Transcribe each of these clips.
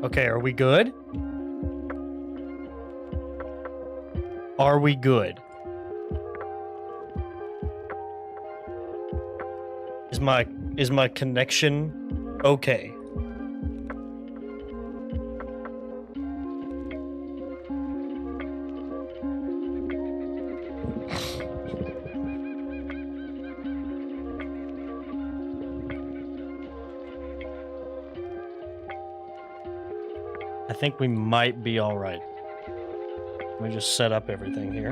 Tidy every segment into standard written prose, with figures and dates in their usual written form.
Okay, are we good? Are we good? Is my connection okay? I think we might be all right. Let me just set up everything here.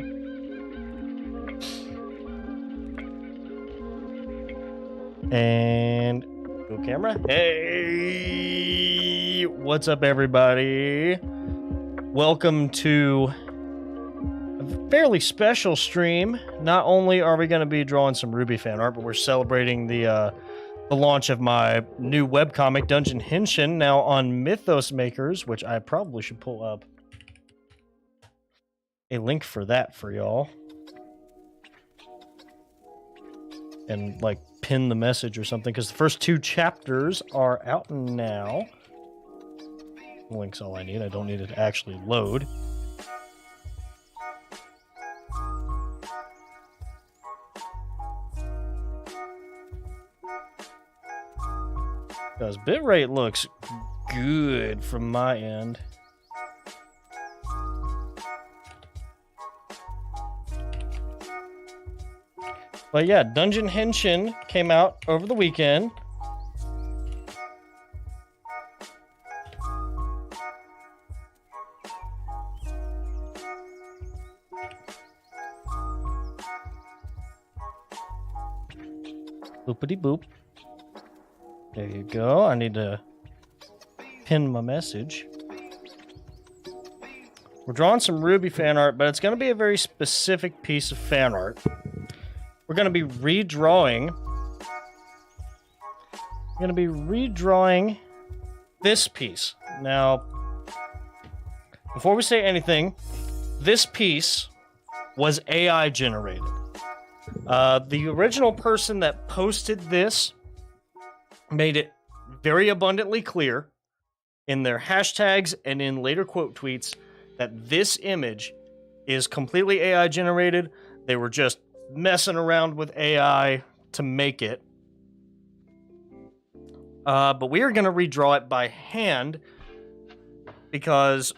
And go camera. Hey, what's up, everybody? Welcome to a fairly special stream. Not only are we going to be drawing some RWBY fan art, but we're celebrating the launch of my new webcomic, HENSHIN, now on Mythos Makers, which I probably should pull up a link for that for y'all. And, like, pin the message or something, because the first 2 chapters are out now. The link's all I need. I don't need it to actually load. Because bitrate looks good from my end. But yeah, HENSHIN came out over the weekend. Boopity boop. There you go. I need to pin my message. We're drawing some RWBY fan art, but it's going to be a very specific piece of fan art. We're going to be redrawing this piece. Now, before we say anything, this piece was AI generated. The original person that posted this made it very abundantly clear in their hashtags and in later quote tweets that this image is completely AI generated. They were just messing around with AI to make it. But we are going to redraw it by hand because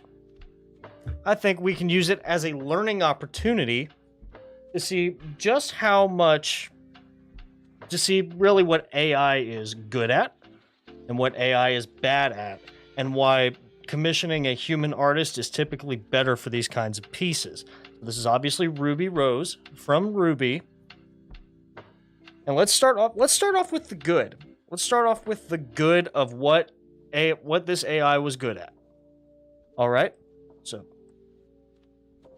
I think we can use it as a learning opportunity to see just how much, to see really what AI is good at and what AI is bad at, and why commissioning a human artist is typically better for these kinds of pieces. This is obviously Ruby Rose from RWBY. And let's start off with the good. Let's start off with the good of what this AI was good at. All right? So,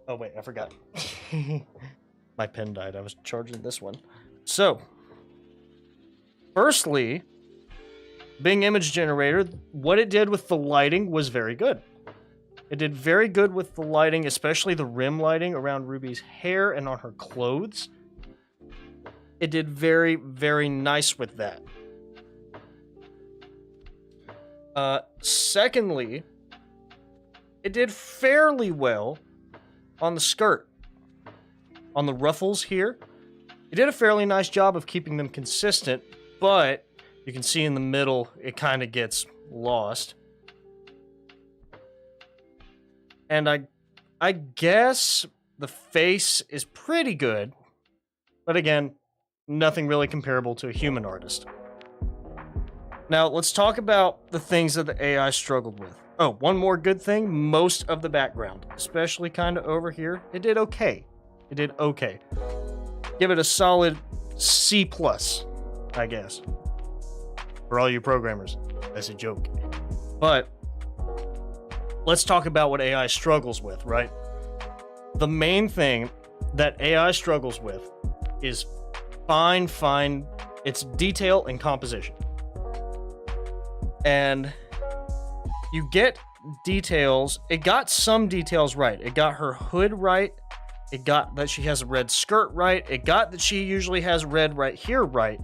oh wait, I forgot. My pen died. I was charging this one. So, firstly, Bing Image Generator, what it did with the lighting was very good. It did very good with the lighting, especially the rim lighting around Ruby's hair and on her clothes. It did very, very nice with that. Secondly, it did fairly well on the skirt. On the ruffles here, it did a fairly nice job of keeping them consistent, but you can see in the middle, it kind of gets lost. And I guess the face is pretty good, but again, nothing really comparable to a human artist. Now, let's talk about the things that the AI struggled with. Oh, one more good thing, most of the background, especially kind of over here, it did okay. It did okay. Give it a solid C+, I guess. For all you programmers, that's a joke. But let's talk about what AI struggles with, right? The main thing that AI struggles with is its detail and composition. And you get details. It got some details right. It got her hood right. It got that she has a red skirt right. It got that she usually has red right here right.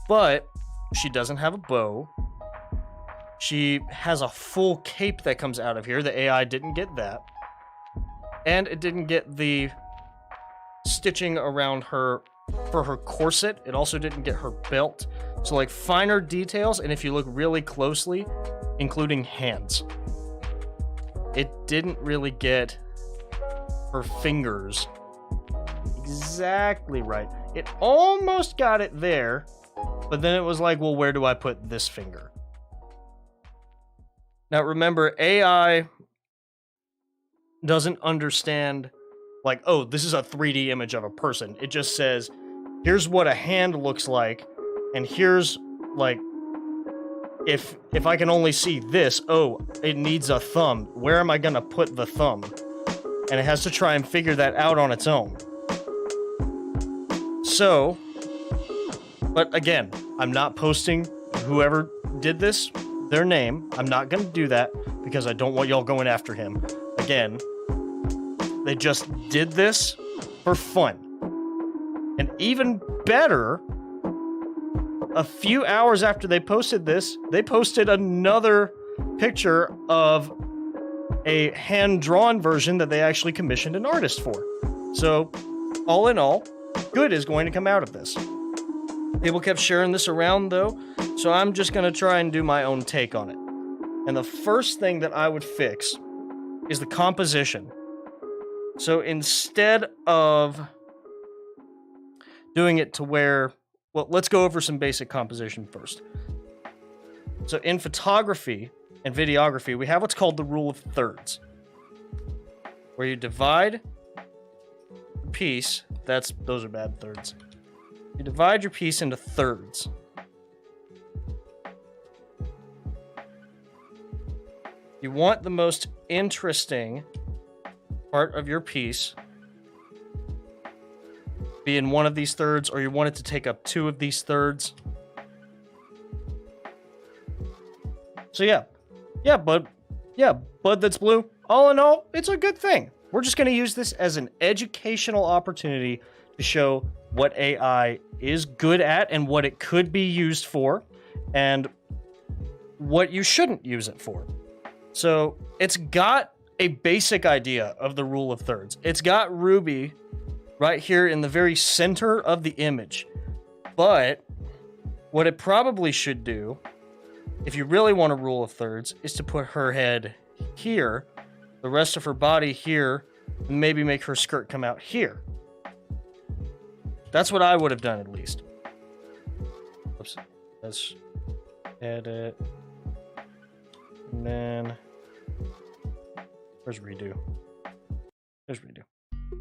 But she doesn't have a bow. She has a full cape that comes out of here. The AI didn't get that. And it didn't get the stitching around her for her corset. It also didn't get her belt. So like finer details, and if you look really closely, including hands, it didn't really get her fingers exactly right. It almost got it there, but then it was like, well, where do I put this finger? Now remember, AI doesn't understand like, oh, this is a 3D image of a person. It just says, here's what a hand looks like, and here's like, if I can only see this, oh, it needs a thumb. Where am I gonna put the thumb? And it has to try and figure that out on its own. So, but again, I'm not posting whoever did this, their name. I'm not gonna do that because I don't want y'all going after him. Again, they just did this for fun. And even better, a few hours after they posted this, they posted another picture of a hand-drawn version that they actually commissioned an artist for. So, all in all, good is going to come out of this. People kept sharing this around, though, so I'm just going to try and do my own take on it. And the first thing that I would fix is the composition. So instead of doing it to where, well, let's go over some basic composition first. So in photography and videography, we have what's called the rule of thirds, where you divide the piece, those are bad thirds. You divide your piece into thirds. You want the most interesting part of your piece be in one of these thirds, or you want it to take up two of these thirds. So bud that's blue. All in all, it's a good thing. We're just going to use this as an educational opportunity to show what AI is good at and what it could be used for and what you shouldn't use it for. So it's got a basic idea of the rule of thirds. It's got RWBY right here in the very center of the image. But what it probably should do, if you really want a rule of thirds, is to put her head here, the rest of her body here, and maybe make her skirt come out here. That's what I would have done, at least. Oops. Let's edit. And then where's redo? There's redo.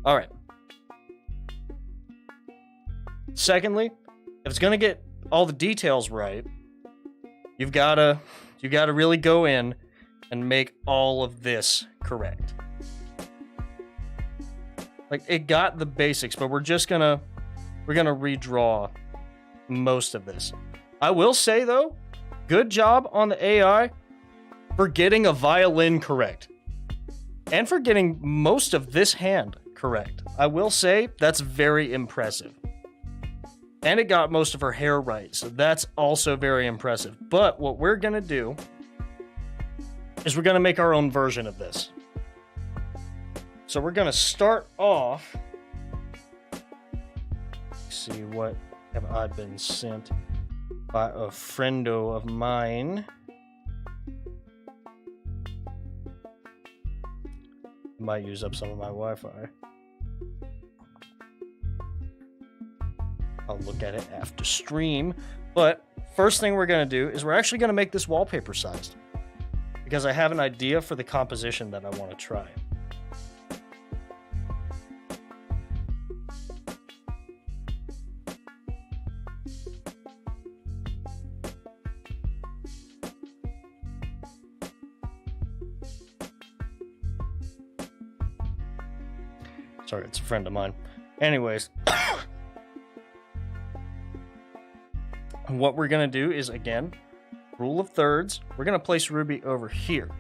All right. Secondly, if it's gonna get all the details right, you've gotta really go in and make all of this correct. Like, it got the basics, but we're gonna redraw most of this. I will say though, good job on the AI for getting a violin correct. And for getting most of this hand correct. I will say that's very impressive. And it got most of her hair right, so that's also very impressive. But what we're gonna do is we're gonna make our own version of this. So we're gonna start off. Let's see, what have I been sent by a friendo of mine? Might use up some of my Wi-Fi. I'll look at it after stream. But first thing we're going to do is we're actually going to make this wallpaper sized, because I have an idea for the composition that I want to try. Sorry, it's a friend of mine. Anyways, what we're going to do is, again, rule of thirds. We're going to place RWBY over here.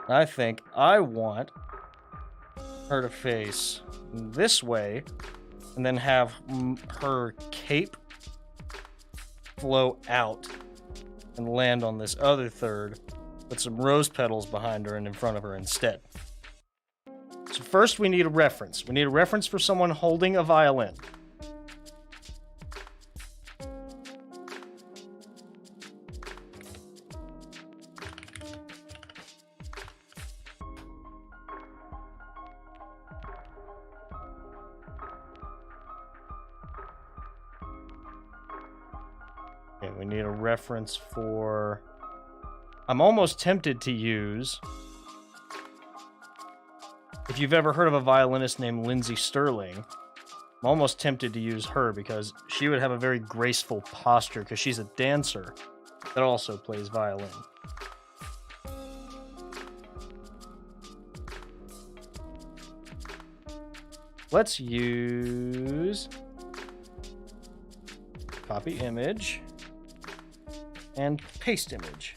I think I want her to face this way and then have her cape flow out and land on this other third, put some rose petals behind her and in front of her instead. So first we need a reference. We need a reference for someone holding a violin. Okay, we need a reference for... I'm almost tempted to use... If you've ever heard of a violinist named Lindsey Sterling, I'm almost tempted to use her because she would have a very graceful posture because she's a dancer that also plays violin. Let's use copy image and paste image.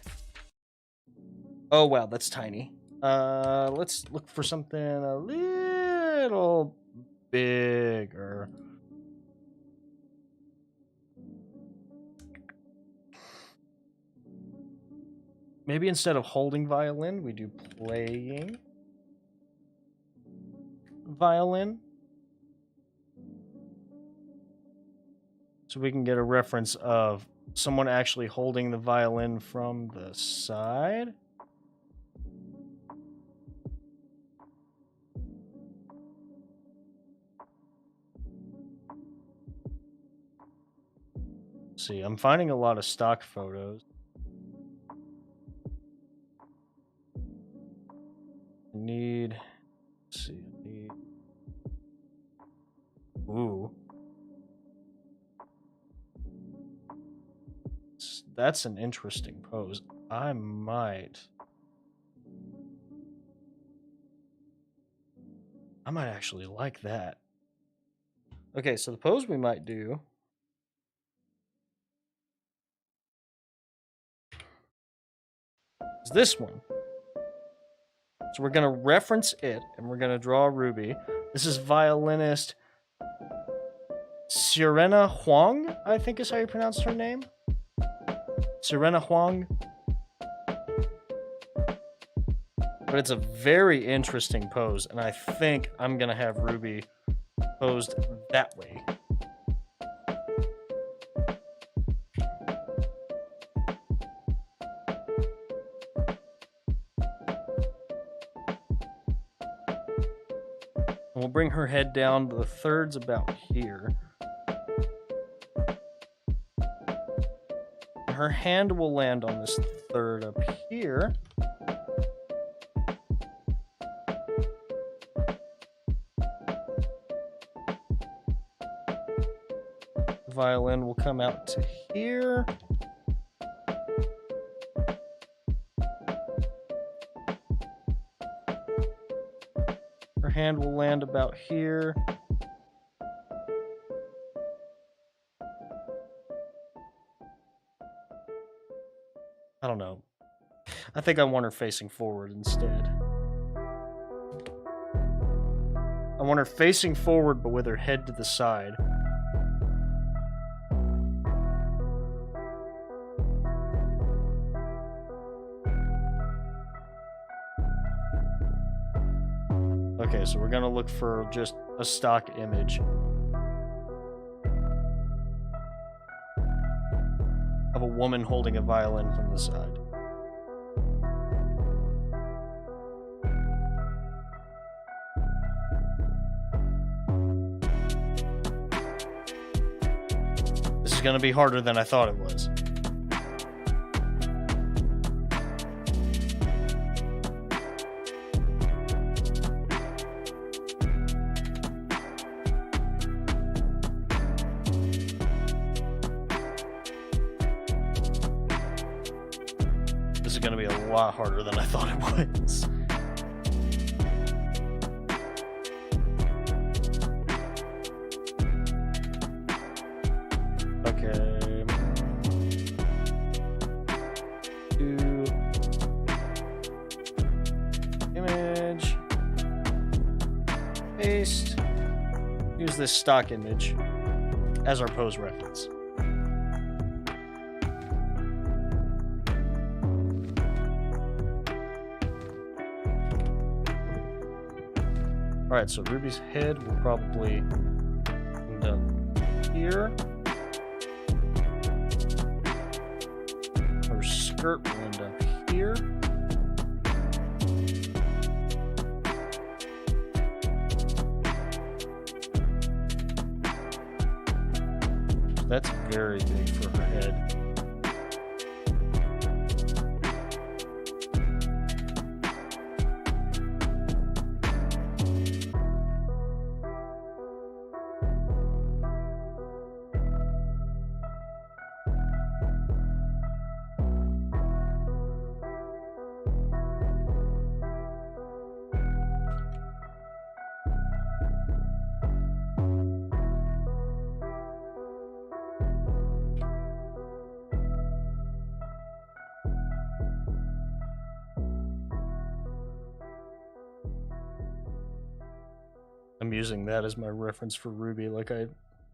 Oh wow, that's tiny. Let's look for something a little bigger. Maybe instead of holding violin, we do playing violin. So we can get a reference of someone actually holding the violin from the side. See, I'm finding a lot of stock photos. Let's see, ooh. That's an interesting pose. I might actually like that. Okay, so the pose we might do is this one. So we're going to reference it, and we're going to draw RWBY. This is violinist Serena Huang, I think is how you pronounce her name. Serena Huang. But it's a very interesting pose, and I think I'm going to have RWBY posed that way. And we'll bring her head down to the thirds about here. Her hand will land on this third up here. The violin will come out to here. Her hand will land about here. I don't know. I think I want her facing forward instead. I want her facing forward, but with her head to the side. Okay, so we're gonna look for just a stock image of a woman holding a violin from the side. This is gonna be harder than I thought it was. This is going to be a lot harder than I thought it was. Okay. Do image. Paste. Use this stock image as our pose reference. Alright, so Ruby's head will probably end up here. Her skirt will end up here. That's very big for her head. I'm using that as my reference for Ruby, like I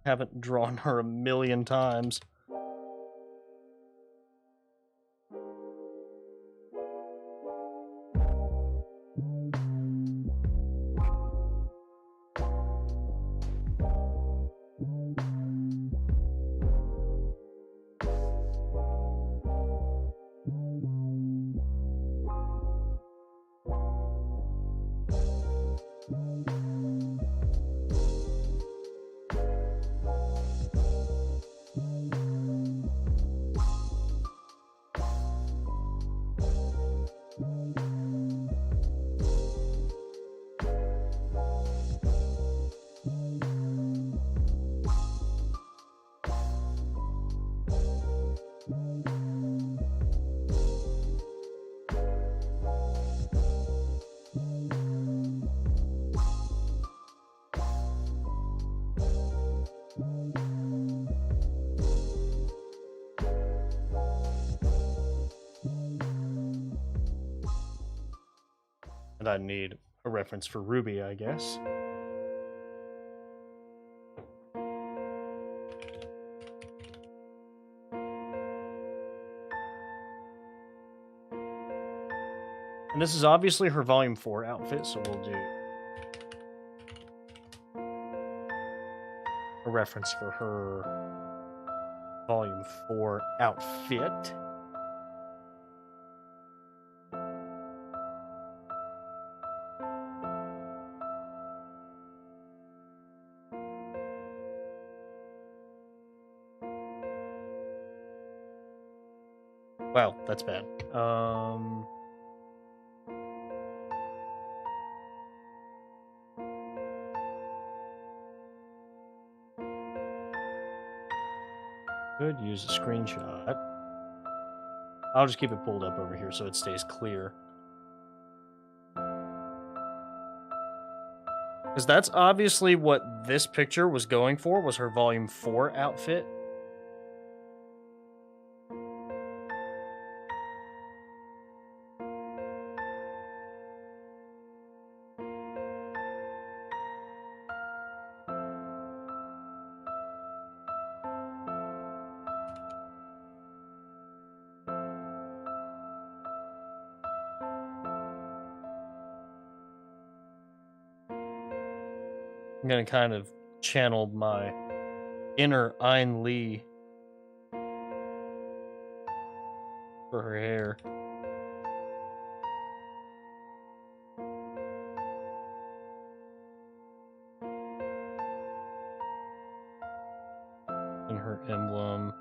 haven't drawn her a million times. And I need a reference for Ruby, I guess. And this is obviously her Volume 4 outfit, so we'll do a reference for her Volume 4 outfit. Wow, that's bad. Could use a screenshot. I'll just keep it pulled up over here so it stays clear. Because that's obviously what this picture was going for, was her Volume 4 outfit. I'm gonna kind of channel my inner Ayn Lee for her hair. And her emblem.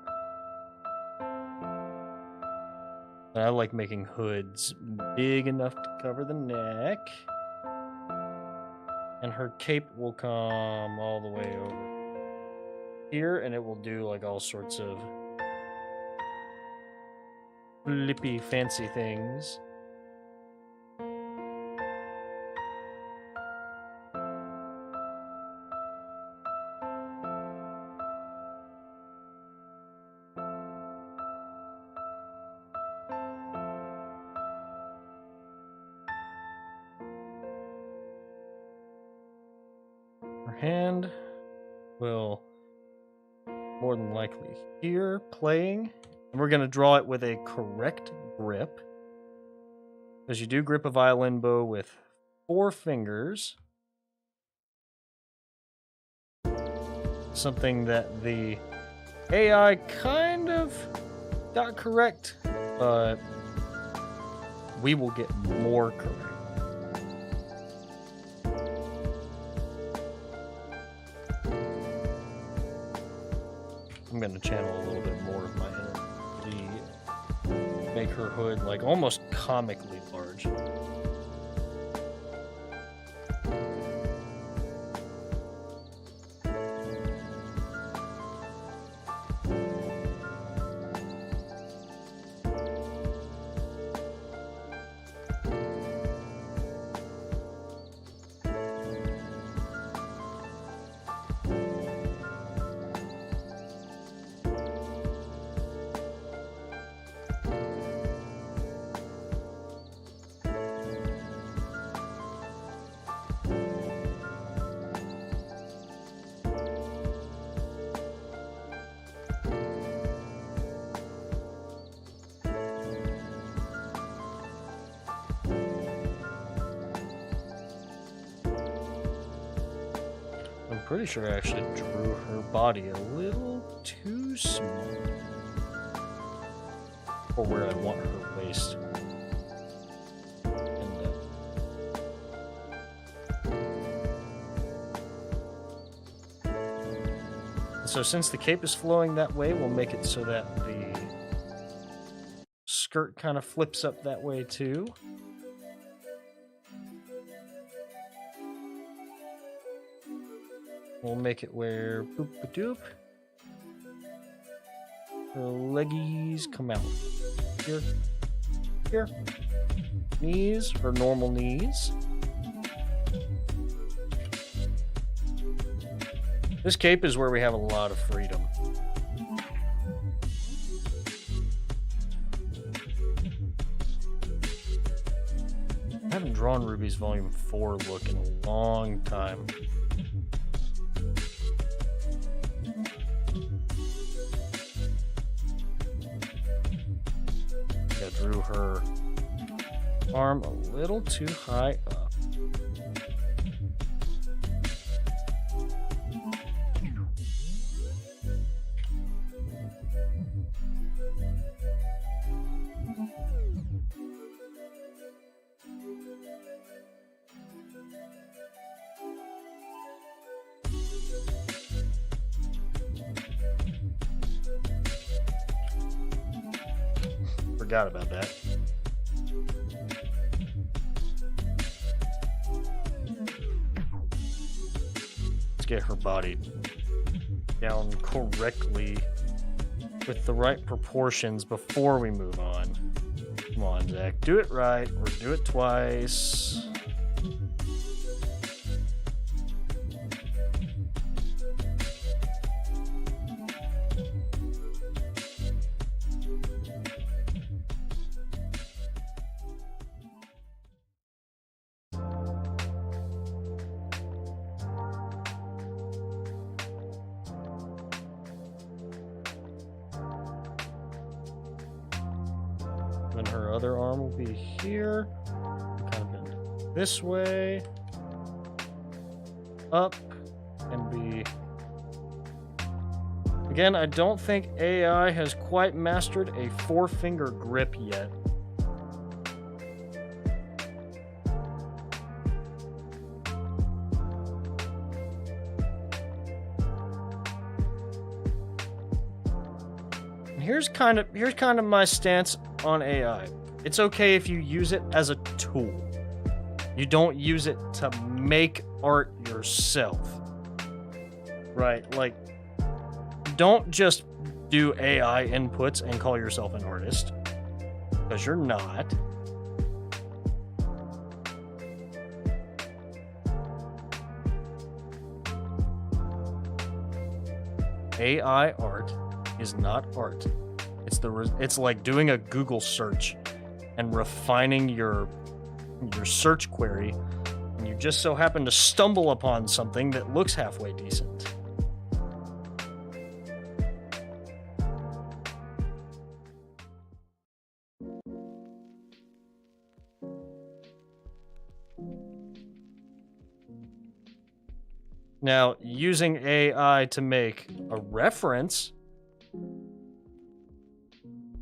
And I like making hoods big enough to cover the neck. And her cape will come all the way over here, and it will do like all sorts of flippy fancy things. Her hand will more than likely here playing, and we're going to draw it with a correct grip, because you do grip a violin bow with 4 fingers. something that the AI kind of got correct, but we will get more correct. I'm going to channel a little bit more of my energy, make her hood like almost comically large. I'm pretty sure I actually drew her body a little too small for where I want her waist. And so since the cape is flowing that way, we'll make it so that the skirt kind of flips up that way too. We'll make it where boop-a-doop. Her leggies come out. Here. Here. Knees, her normal knees. This cape is where we have a lot of freedom. I haven't drawn Ruby's Volume 4 look in a long time. I drew her arm a little too high up. Forgot about that. Let's get her body down correctly with the right proportions before we move on. Come on, Zach. Do it right, or do it twice. Then her other arm will be here. Kind of bend this way. Up. And be... Again, I don't think AI has quite mastered a 4-finger grip yet. Here's kind of my stance on AI. It's okay if you use it as a tool. You don't use it to make art yourself. Right? Like, don't just do AI inputs and call yourself an artist. Because you're not. AI art is not art. It's like doing a Google search and refining your search query, and you just so happen to stumble upon something that looks halfway decent. Now, using AI to make a reference,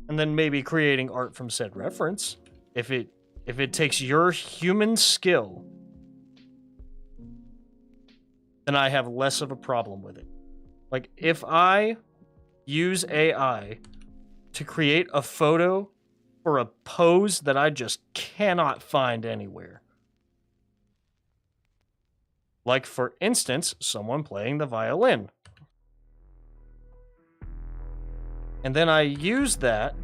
and then maybe creating art from said reference, if it takes your human skill, then I have less of a problem with it. Like, if I use AI to create a photo for a pose that I just cannot find anywhere. Like, for instance, someone playing the violin. And then I use that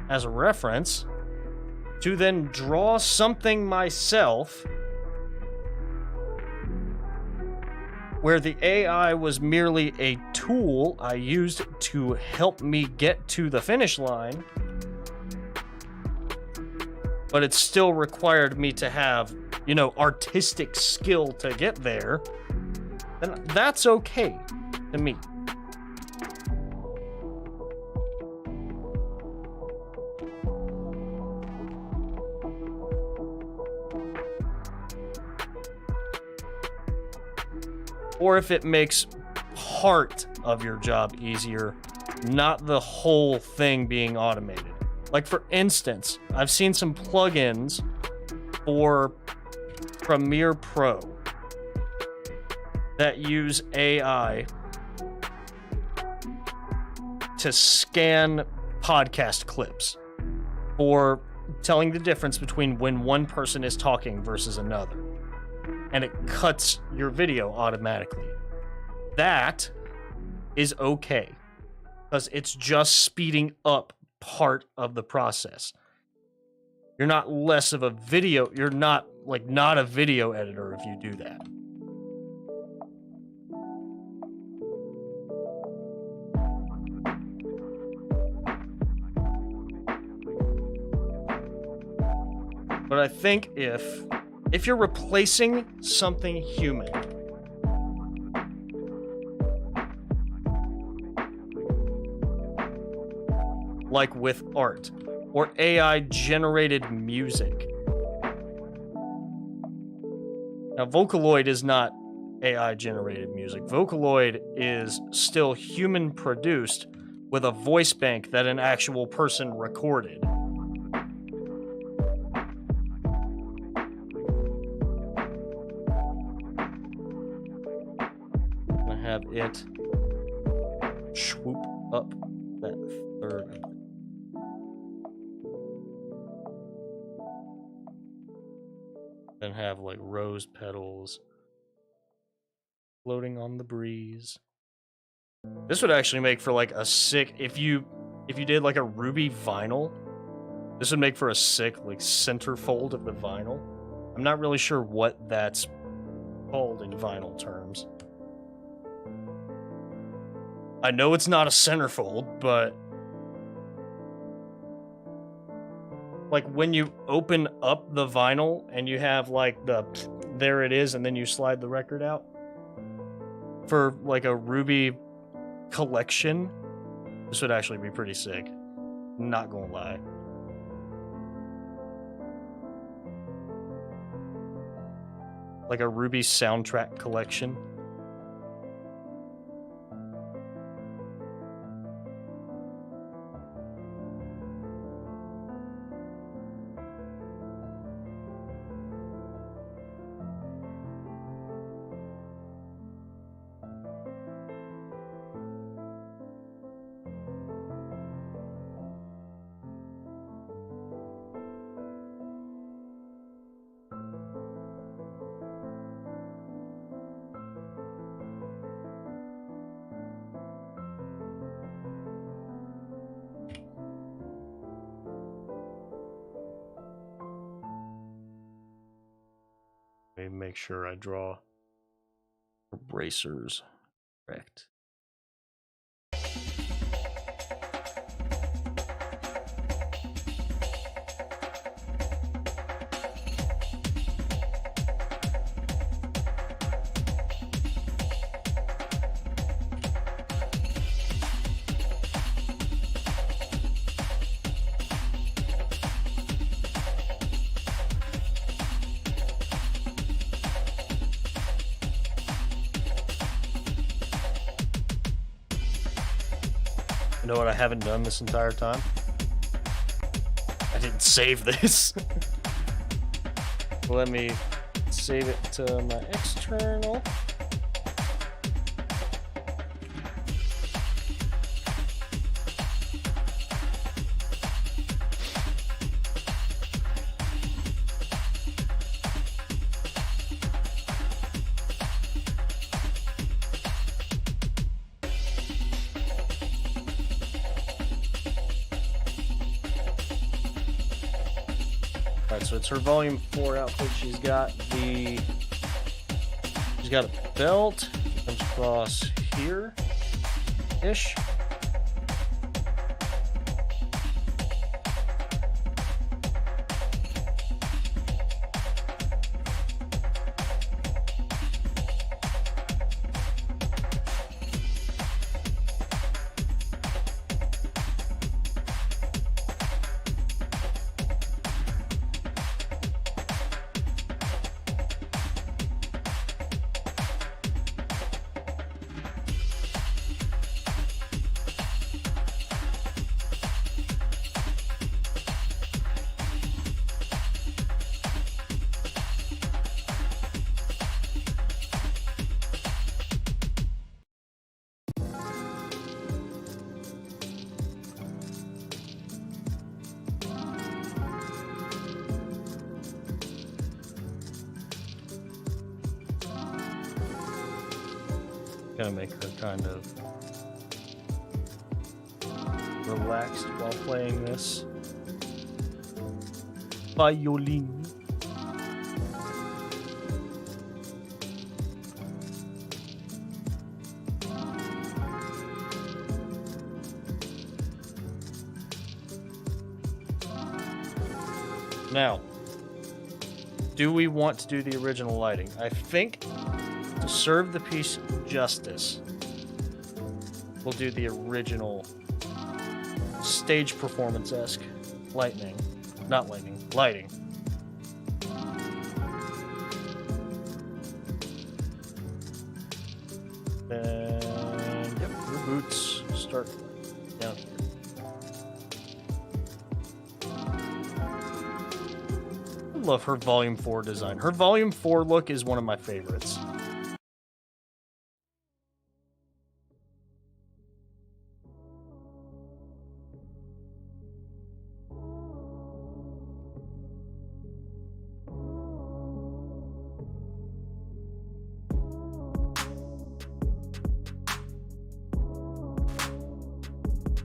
as a reference to then draw something myself where the AI was merely a tool I used to help me get to the finish line, but it still required me to have, you know, artistic skill to get there, then that's okay to me. Or if it makes part of your job easier, not the whole thing being automated. Like, for instance, I've seen some plugins for Premiere Pro that use AI to scan podcast clips for telling the difference between when one person is talking versus another. And it cuts your video automatically. That is okay, because it's just speeding up part of the process. You're not less of a video, you're not a video editor if you do that. But I think if you're replacing something human, like with art or AI generated music. Now, Vocaloid is not AI generated music. Vocaloid is still human produced with a voice bank that an actual person recorded. Have it swoop up that third. Then have like rose petals floating on the breeze. This would actually make for like a sick, if you did like a RWBY vinyl, this would make for a sick like centerfold of the vinyl. I'm not really sure what that's called in vinyl terms. I know it's not a centerfold, but like when you open up the vinyl and you have like there it is, and then you slide the record out for like a RWBY collection, this would actually be pretty sick. Not gonna lie. Like a RWBY soundtrack collection. Make sure I draw bracers correct. You know what I haven't done this entire time? I didn't save this. Let me save it to my external. Alright, so it's her volume 4 outfit. She's got a belt, comes across here-ish. Gonna make her kind of relaxed while playing this violin. Now, do we want to do the original lighting? I think to serve the piece justice, we'll do the original stage performance-esque lighting. And yep, your boots start down here. I love her Volume 4 design. Her Volume 4 look is one of my favorites.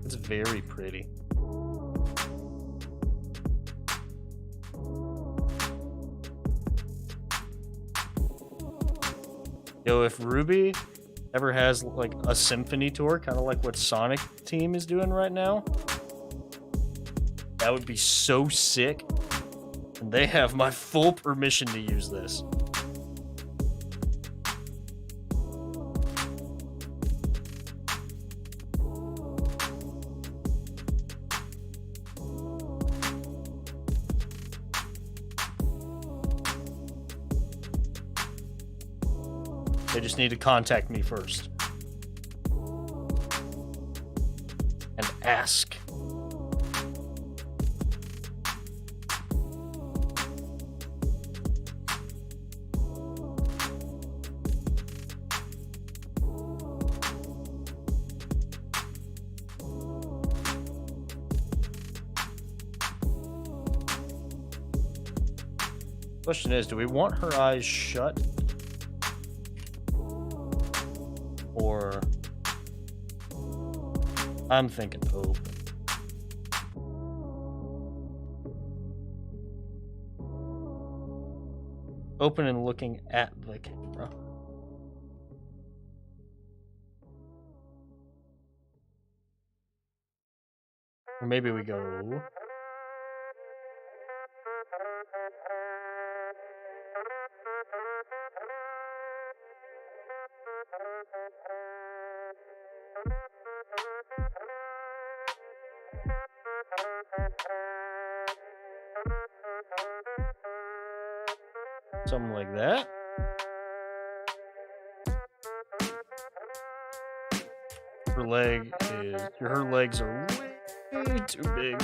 It's very pretty. Yo, if RWBY ever has like a symphony tour, kind of like what Sonic Team is doing right now, that would be so sick. And they have my full permission to use this. They just need to contact me first. And ask. Question is, do we want her eyes shut? Or I'm thinking open. Open and looking at the camera. Or maybe we go... something like that. Her leg is Her legs are way too big.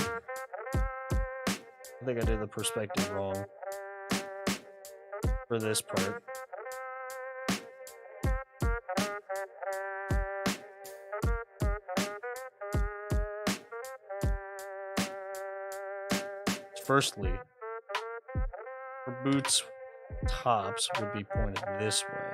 I think I did the perspective wrong for this part. Firstly, her boots tops would be pointed this way.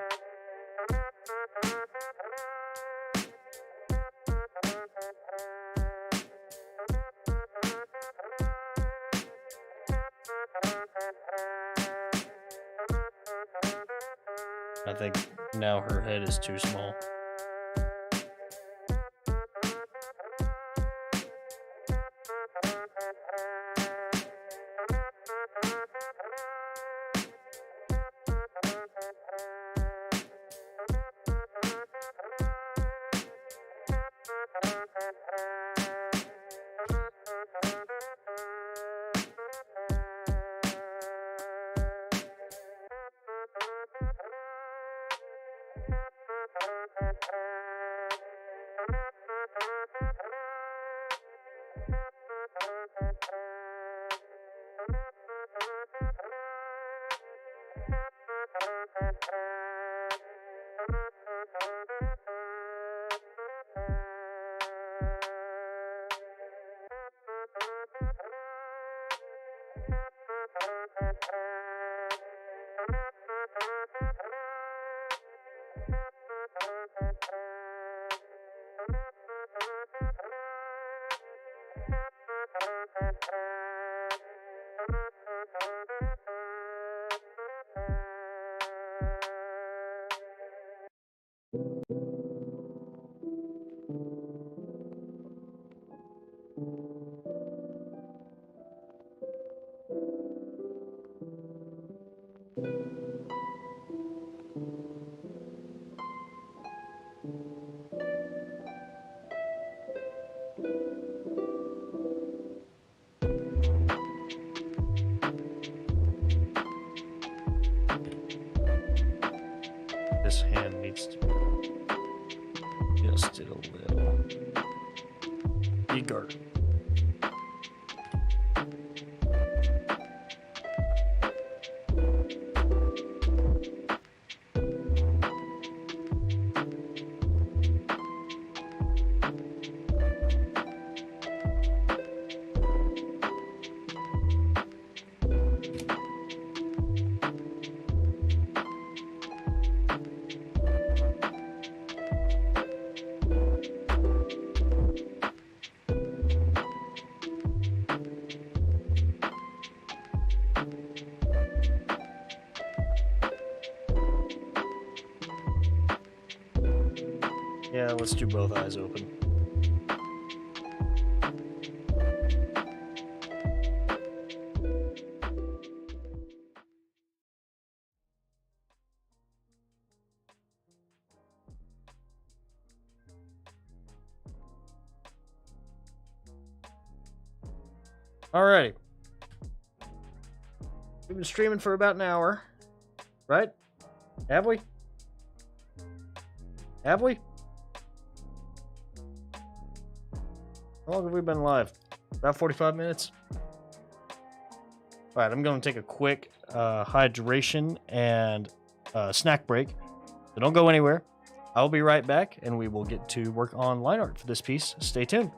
I think now her head is too small. This hand needs to be adjusted a little. Eager. Yeah, let's do both eyes open. Alrighty. We've been streaming for about an hour, right? Have we? Have we? How long have we been live? About 45 minutes? Alright, I'm going to take a quick hydration and snack break. So don't go anywhere. I'll be right back, and we will get to work on line art for this piece. Stay tuned.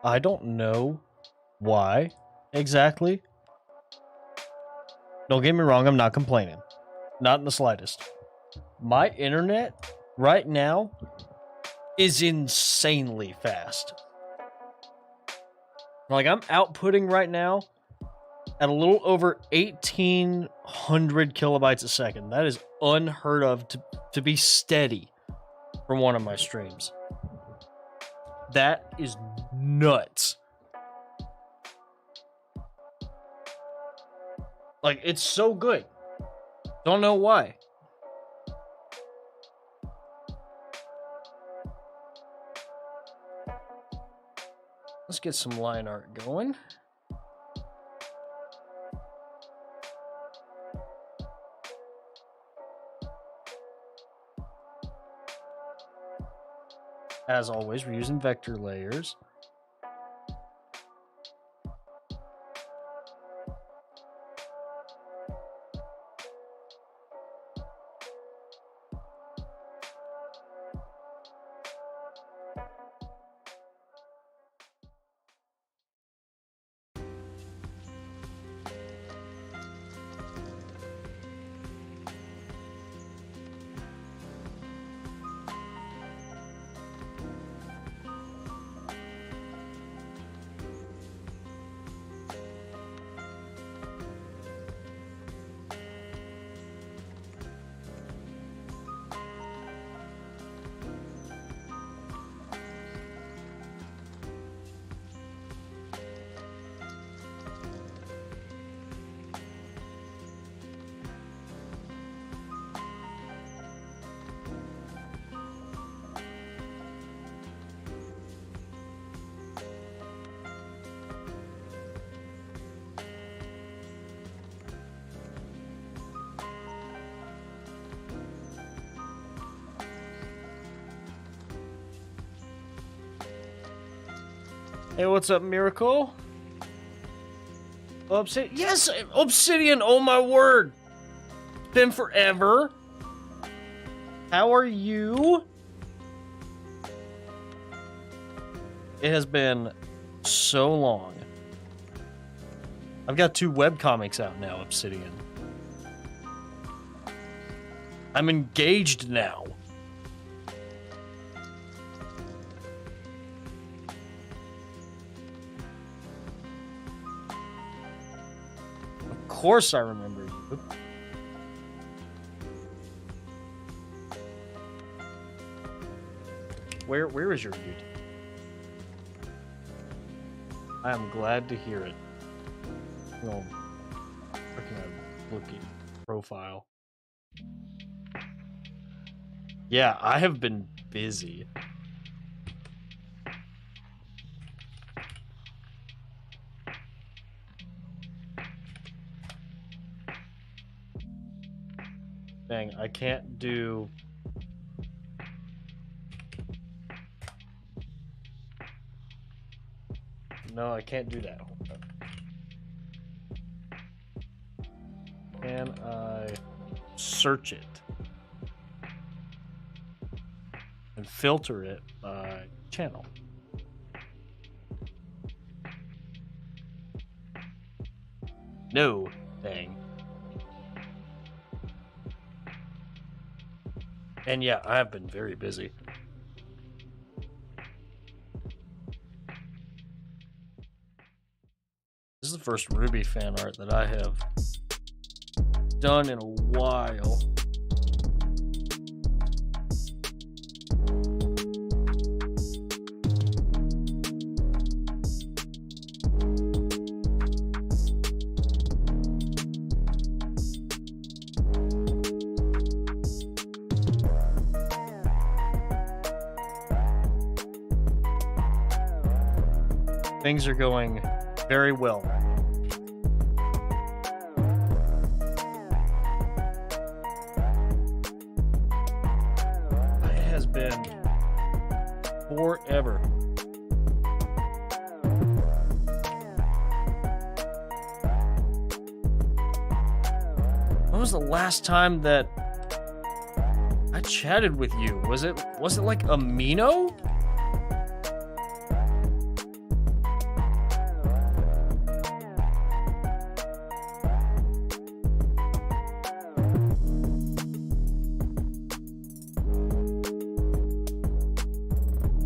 I don't know why exactly. Don't get me wrong, I'm not complaining. Not in the slightest. My internet right now is insanely fast. Like, I'm outputting right now at a little over 1,800 kilobytes a second. That is unheard of to be steady from one of my streams. That is nuts. Like, it's so good. Don't know why. Let's get some line art going. As always, we're using vector layers. Hey, what's up, Miracle? Obsidian? Yes, Obsidian! Oh my word! It's been forever. How are you? It has been so long. I've got 2 webcomics out now, Obsidian. I'm engaged now. Of course I remember you. Where is your YouTube? I am glad to hear it. No, freaking looking profile. Yeah, I have been busy. Dang, I can't do... No, I can't do that. Hold on. Can I search it? And filter it by channel. No, dang. And yeah, I have been very busy. This is the first RWBY fan art that I have done in a while. Things are going very well. It has been forever. When was the last time that I chatted with you? Was it like Amino?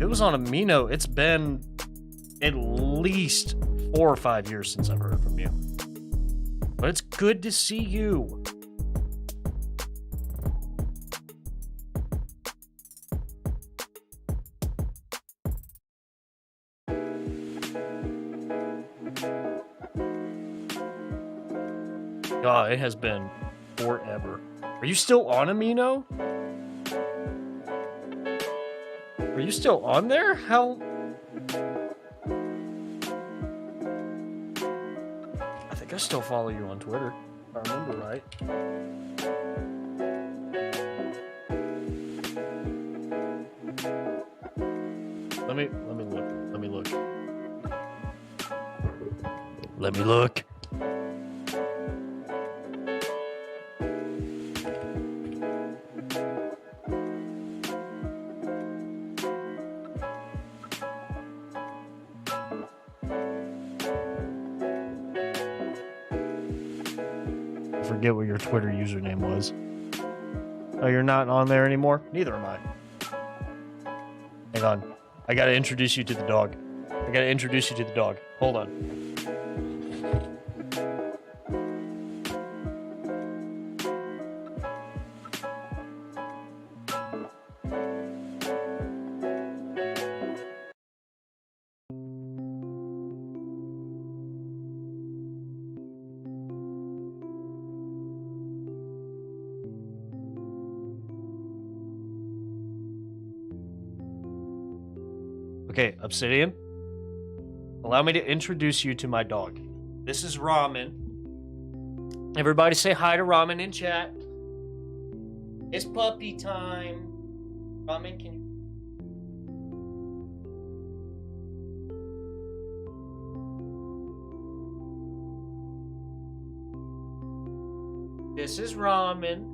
it was on Amino, it's been at least 4 or 5 years since I've heard from you. But it's good to see you. God, it has been forever. Are you still on Amino? Are you still on there? How? I think I still follow you on Twitter, if I remember right. Let me look. Let me look. Let me look. Forget what your Twitter username was. Oh, you're not on there anymore? Neither am I. Hang on. I gotta introduce you to the dog. I gotta introduce you to the dog. Hold on. Okay, Obsidian. Allow me to introduce you to my dog. This is Ramen. Everybody say hi to Ramen in chat. It's puppy time. Ramen, can you... This is Ramen.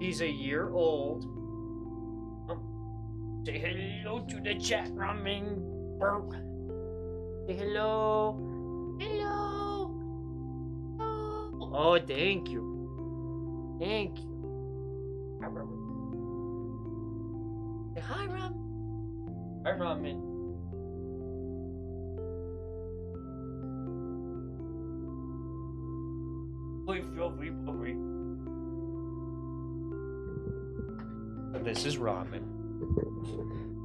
He's a year old. Say hello to the chat, Ramen. Say hello. Hello. Oh, thank you. Thank you. Say hi, Ramen. Hi, Ramen. This is Ramen.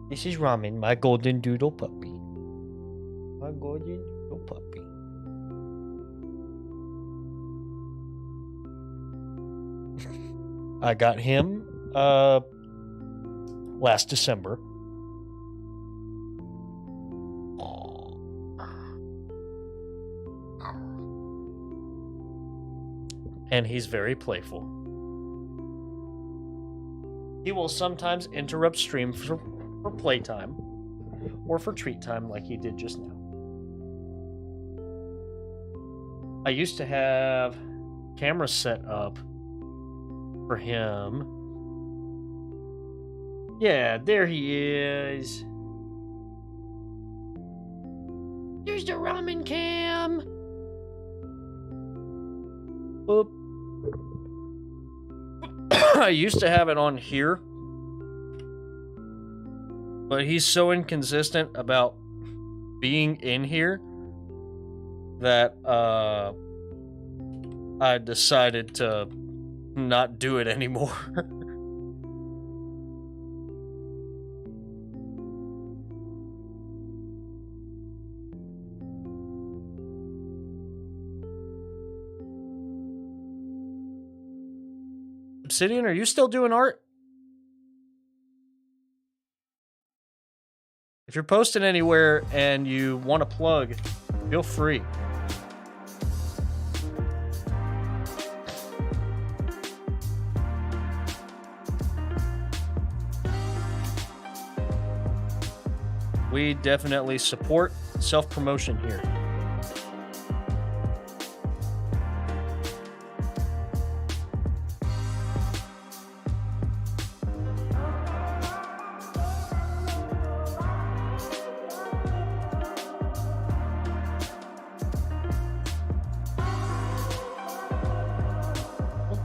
This is Ramen, my golden doodle puppy. My golden doodle puppy. I got him last December. And he's very playful. He will sometimes interrupt stream for playtime or for treat time like he did just now. I used to have cameras set up for him. Yeah, there he is. There's the ramen cam. Boop. I used to have it on here, but he's so inconsistent about being in here that I decided to not do it anymore. Obsidian, are you still doing art? If you're posting anywhere and you want to plug, feel free. We definitely support self-promotion here.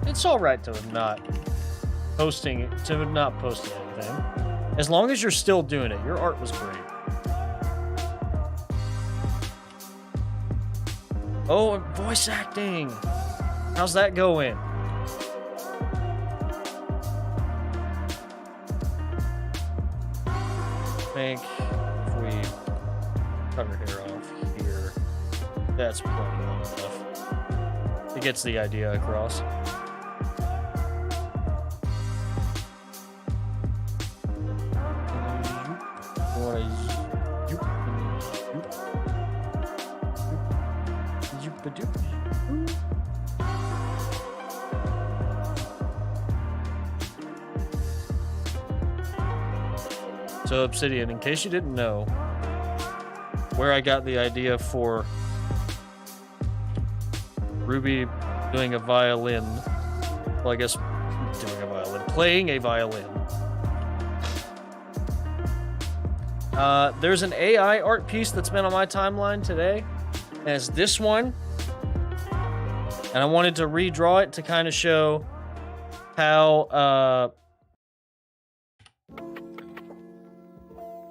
It's all right to not posting to not posting anything. As long as you're still doing it, your art was great. Oh, and voice acting. How's that going? I think if we cut her hair off here, that's plenty long enough. It gets the idea across. So Obsidian, in case you didn't know, where I got the idea for Ruby doing a violin, well, I guess doing a violin, playing a violin. There's an AI art piece that's been on my timeline today, and it's this one, and I wanted to redraw it to kind of show how,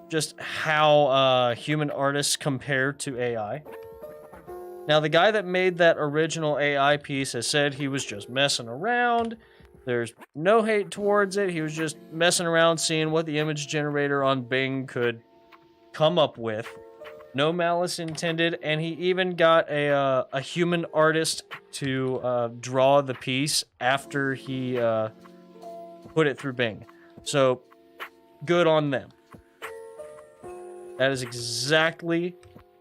just how human artists compare to AI. Now, the guy that made that original AI piece has said he was just messing around. There's no hate towards it. He was just messing around, seeing what the image generator on Bing could come up with. No malice intended, and he even got a human artist to draw the piece after he put it through Bing. So, good on them. That is exactly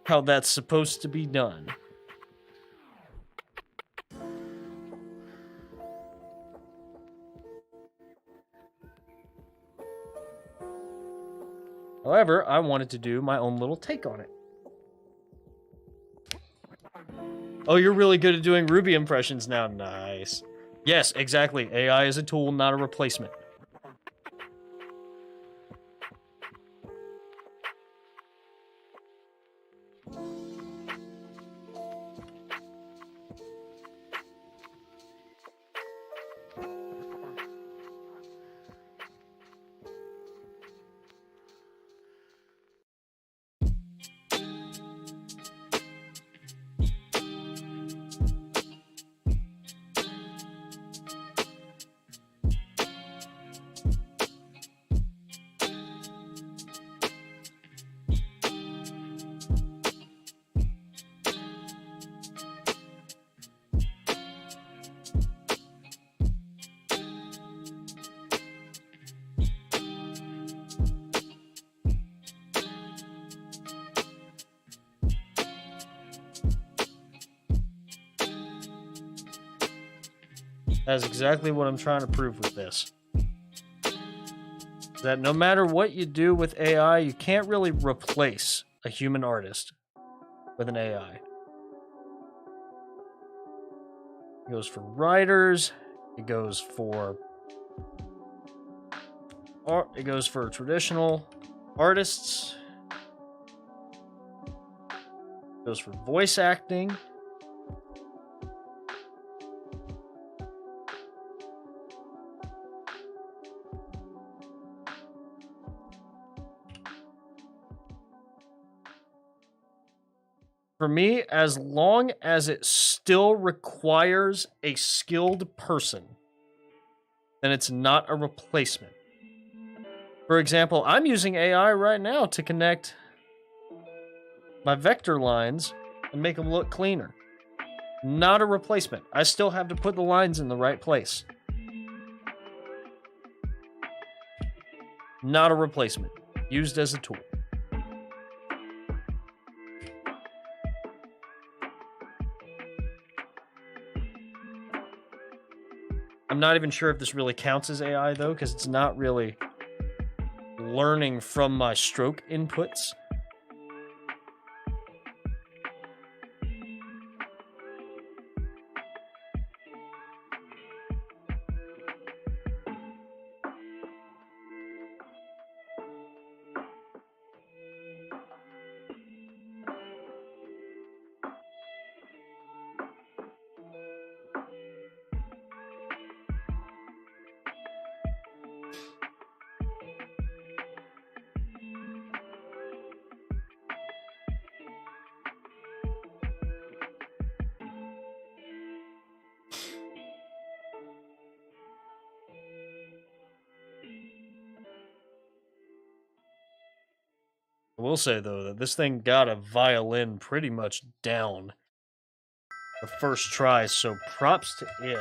how that's supposed to be done. However, I wanted to do my own little take on it. Oh, you're really good at doing Ruby impressions now. Nice. Yes, exactly. AI is a tool, not a replacement. That's exactly what I'm trying to prove with this. That no matter what you do with AI, you can't really replace a human artist with an AI. It goes for writers, it goes for art, it goes for traditional artists, it goes for voice acting. For me, as long as it still requires a skilled person, then it's not a replacement. For example, I'm using AI right now to connect my vector lines and make them look cleaner. Not a replacement. I still have to put the lines in the right place. Not a replacement. Used as a tool. I'm not even sure if this really counts as AI, though, because it's not really learning from my stroke inputs. will say, though, that this thing got a violin pretty much down the first try, so props to it.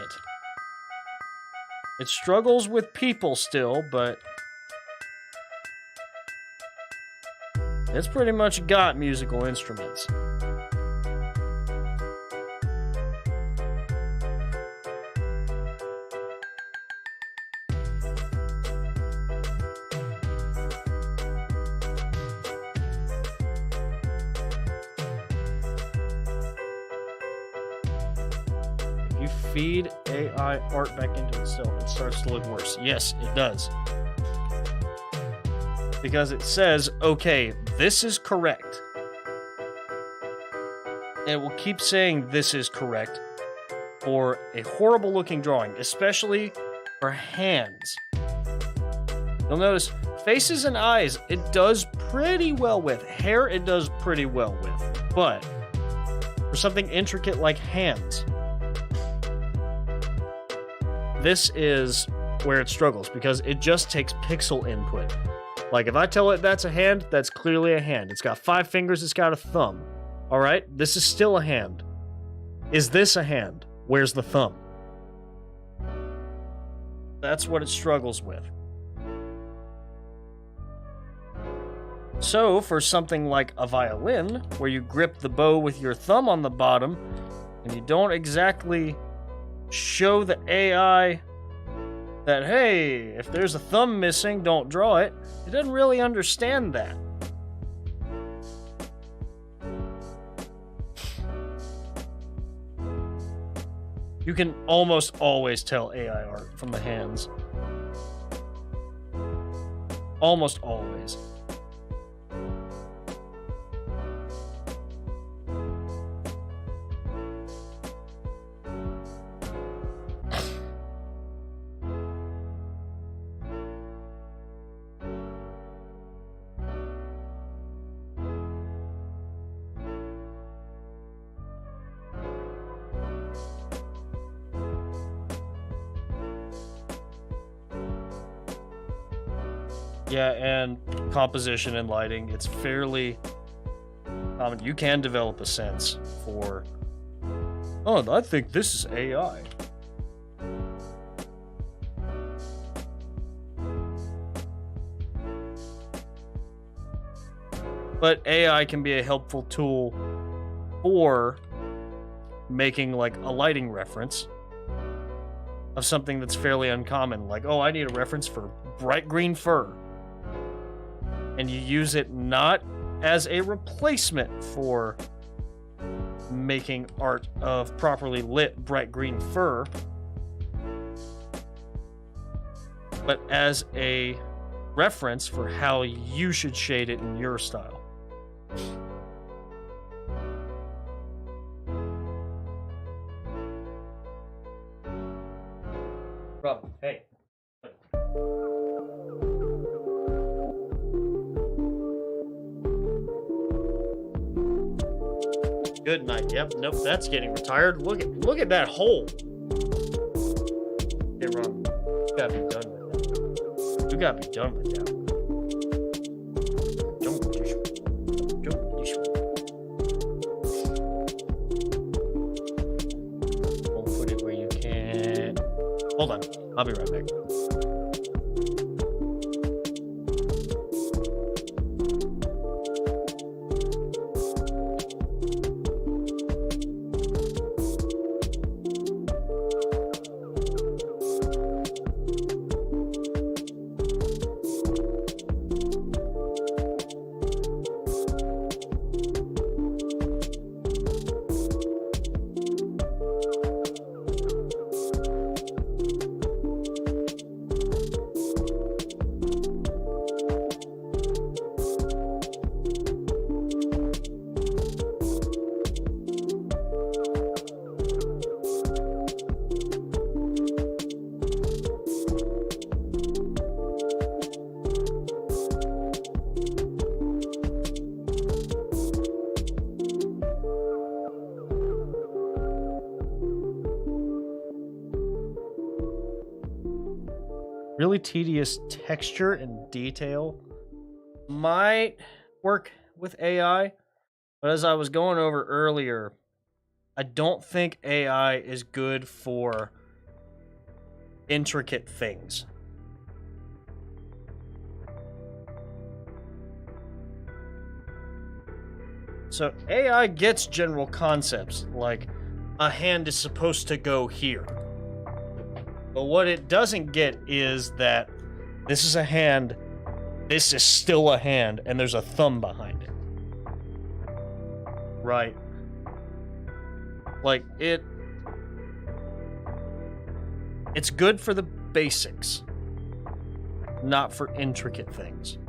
It struggles with people still, but it's pretty much got musical instruments. You feed AI art back into itself, it starts to look worse. Yes, it does. Because it says, okay, this is correct. And it will keep saying this is correct for a horrible looking drawing, especially for hands. You'll notice faces and eyes, it does pretty well with. Hair, it does pretty well with. But for something intricate like hands, this is where it struggles because it just takes pixel input. Like if I tell it that's a hand, that's clearly a hand. It's got 5 fingers, it's got a thumb. All right, this is still a hand. Is this a hand? Where's the thumb? That's what it struggles with. So for something like a violin, where you grip the bow with your thumb on the bottom, and you don't exactly show the AI that, hey, if there's a thumb missing, don't draw it. It doesn't really understand that. You can almost always tell AI art from the hands. Almost always. Yeah, and composition and lighting, it's fairly common. You can develop a sense for, oh, I think this is AI. But AI can be a helpful tool for making like a lighting reference of something that's fairly uncommon. Like, oh, I need a reference for bright green fur. And you use it not as a replacement for making art of properly lit bright green fur, but as a reference for how you should shade it in your style. Rob, hey. Good night. Yep. Nope. That's getting retired. Look at that hole. Hey, Rob. You gotta be done with that. You gotta be done with that. Don't do this. Don't put it where you can. Hold on. I'll be right back. Really tedious texture and detail might work with AI, but as I was going over earlier, I don't think AI is good for intricate things. So AI gets general concepts, like a hand is supposed to go here. But what it doesn't get is that this is a hand, this is still a hand, and there's a thumb behind it. Right. Like, it's good for the basics, not for intricate things.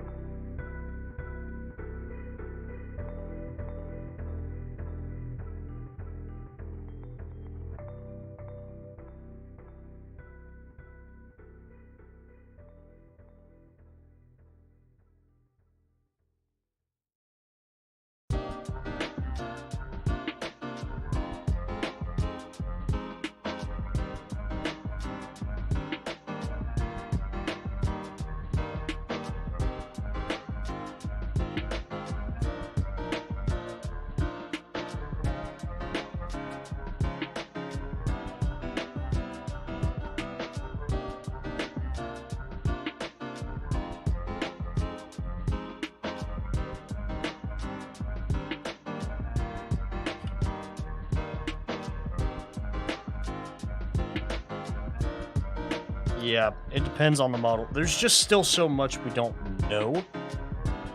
Yeah, it depends on the model. There's just still so much we don't know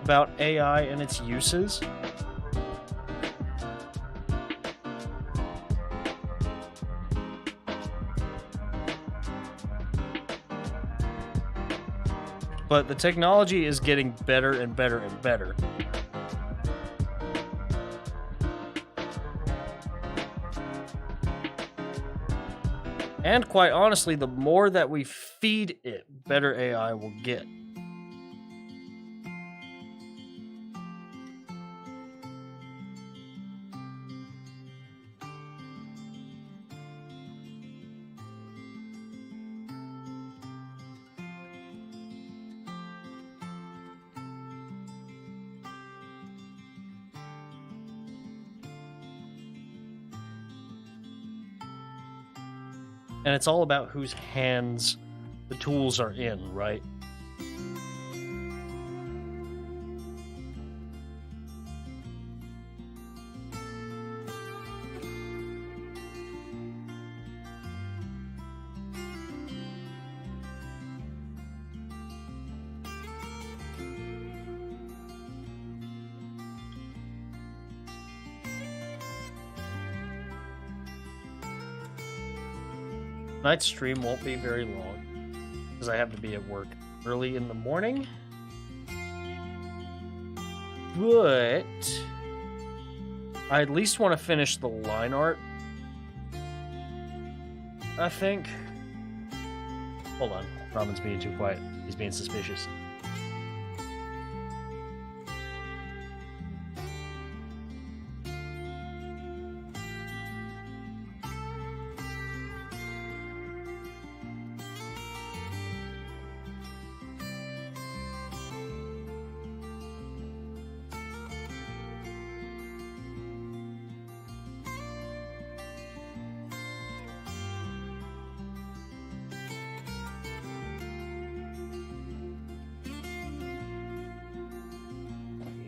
about AI and its uses. But the technology is getting better and better and better. And quite honestly, the more that we feed it, better AI will get. And it's all about whose hands the tools are in, right? Tonight's stream won't be very long, because I have to be at work early in the morning. But I at least want to finish the line art, I think. Hold on, Ramen's being too quiet. He's being suspicious.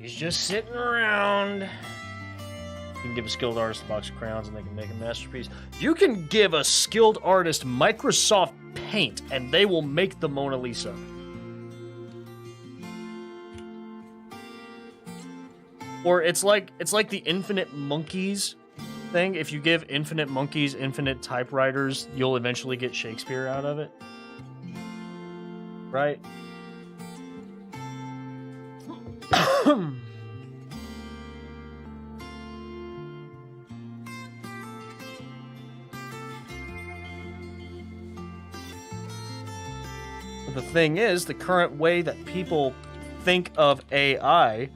He's just sitting around. You can give a skilled artist a box of crayons and they can make a masterpiece. You can give a skilled artist Microsoft Paint and they will make the Mona Lisa. Or it's like the infinite monkeys thing. If you give infinite monkeys infinite typewriters, you'll eventually get Shakespeare out of it. Right? But the thing is, the current way that people think of AI,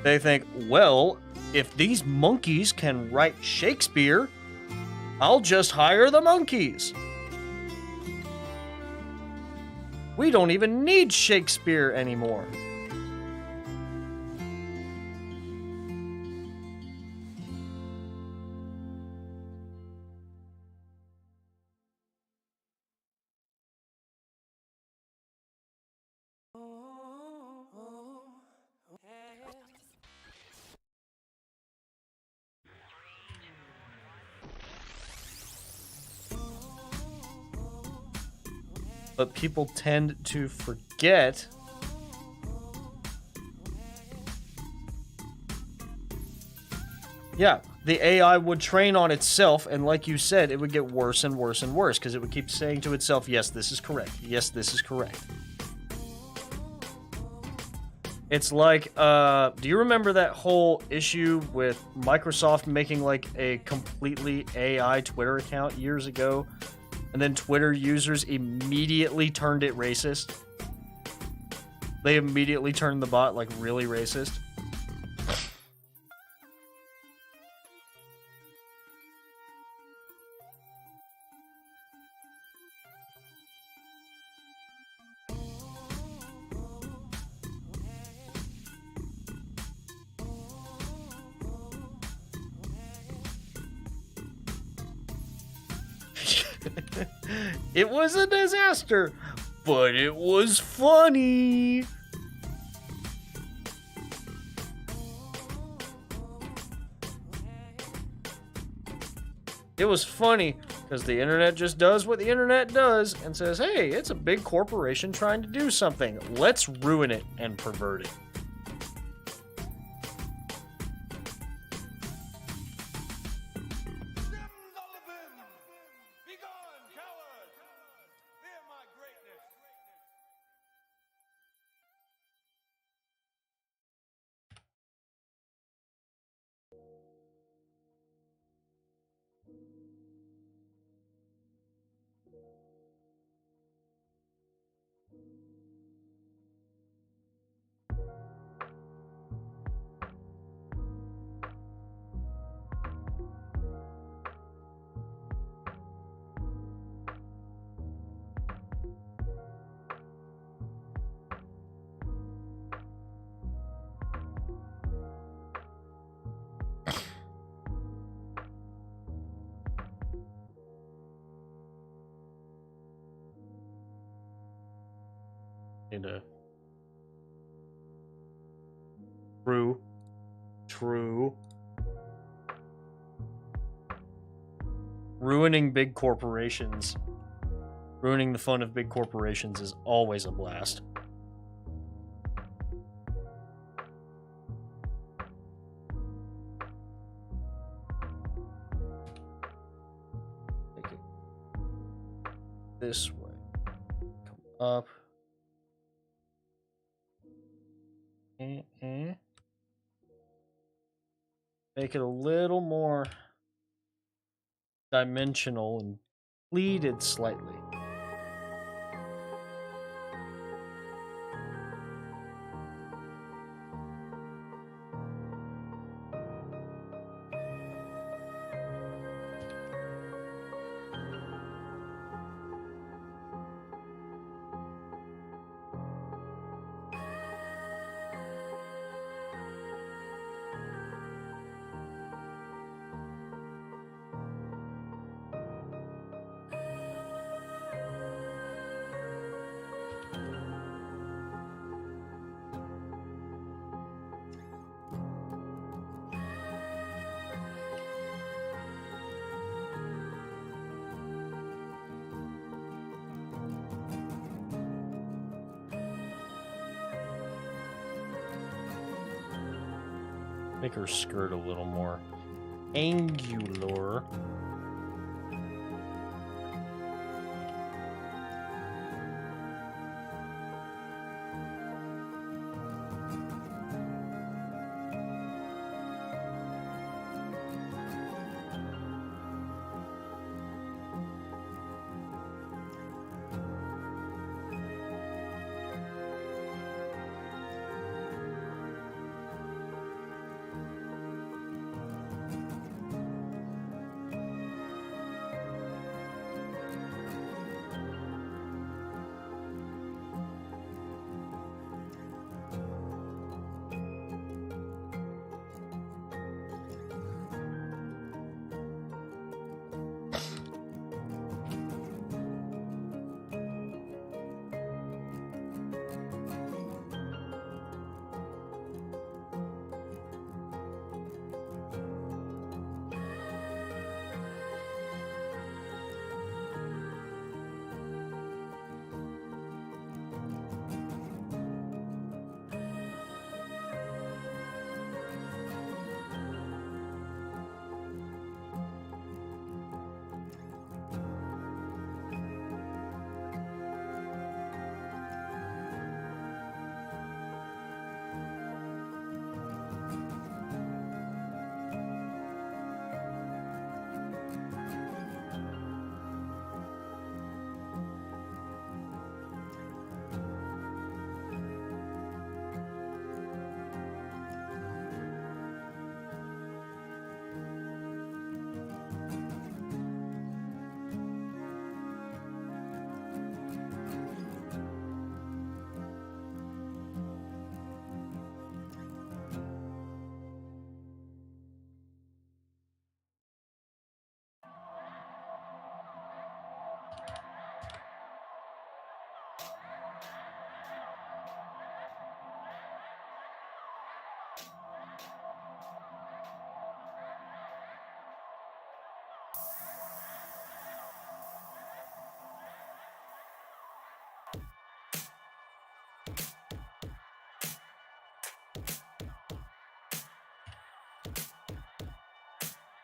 they think, well, if these monkeys can write Shakespeare, I'll just hire the monkeys. We don't even need Shakespeare anymore. but people tend to forget yeah, the AI would train on itself, and like you said, it would get worse and worse and worse, because it would keep saying to itself, yes, this is correct. Yes, this is correct. It's like, do you remember that whole issue with Microsoft making, like, a completely AI Twitter account years ago? And then Twitter users immediately turned it racist? They immediately turned the bot, like, really racist? It was a disaster, but it was funny. It was funny because the internet just does what the internet does and says, hey, it's a big corporation trying to do something. Let's ruin it and pervert it. True. Ruining big corporations. Ruining the fun of big corporations is always a blast. Take it this way. Come up. Make it a little more dimensional and pleated slightly. Make her skirt a little more angular.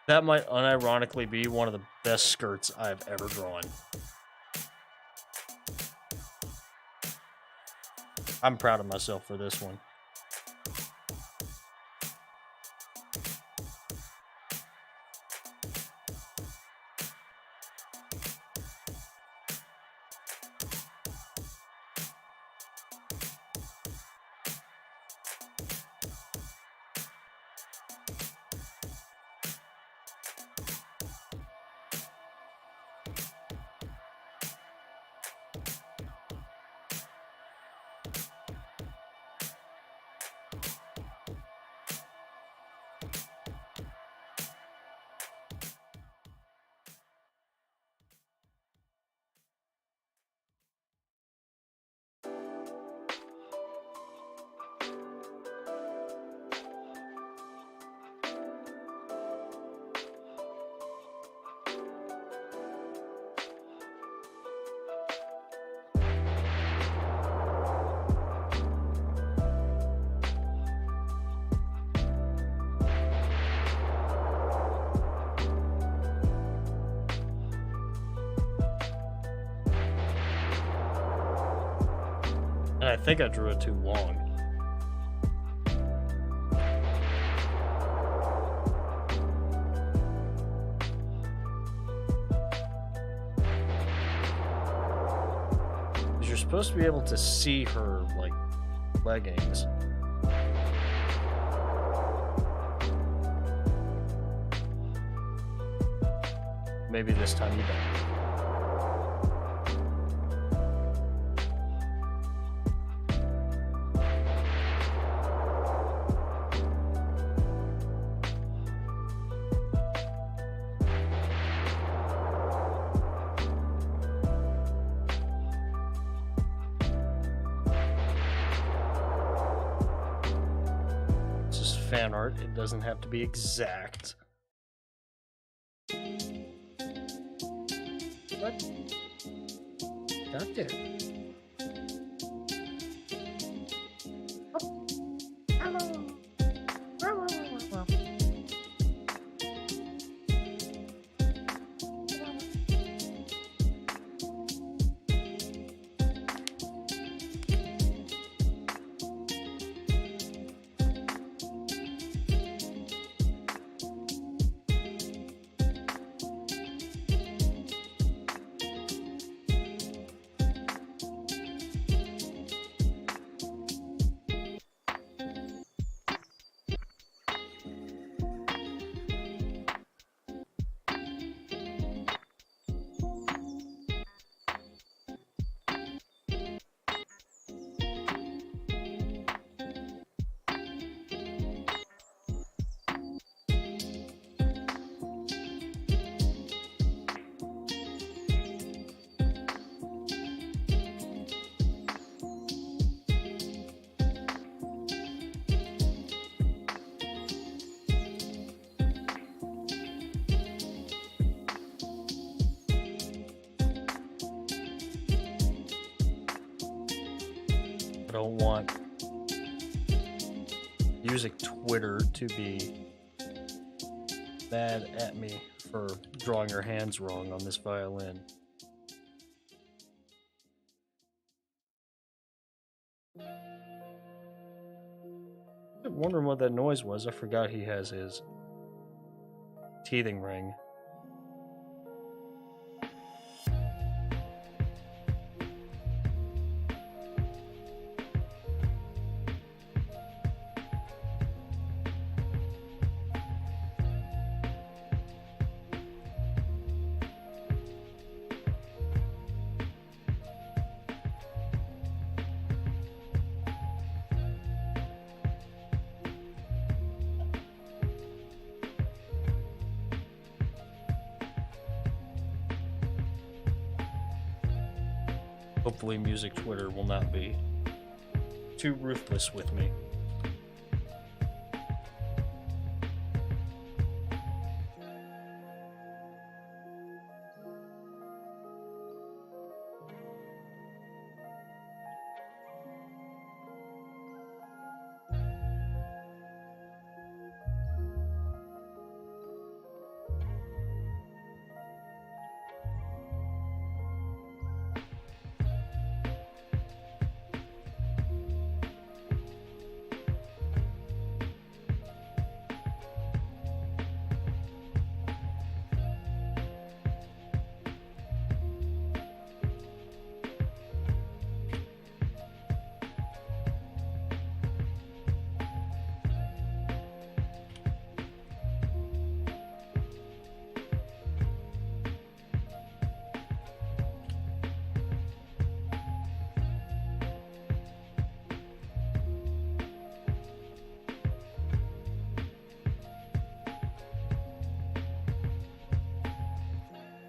That might unironically be one of the best skirts I've ever drawn. I'm proud of myself for this one. And I think I drew it too long. You're supposed to be able to see her, like, leggings. Maybe this time you don't. Fan art. It doesn't have to be exact. What? Doctor. I don't want music Twitter to be mad at me for drawing her hands wrong on this violin. I'm wondering what that noise was. I forgot he has his teething ring. Hopefully music Twitter will not be too ruthless with me.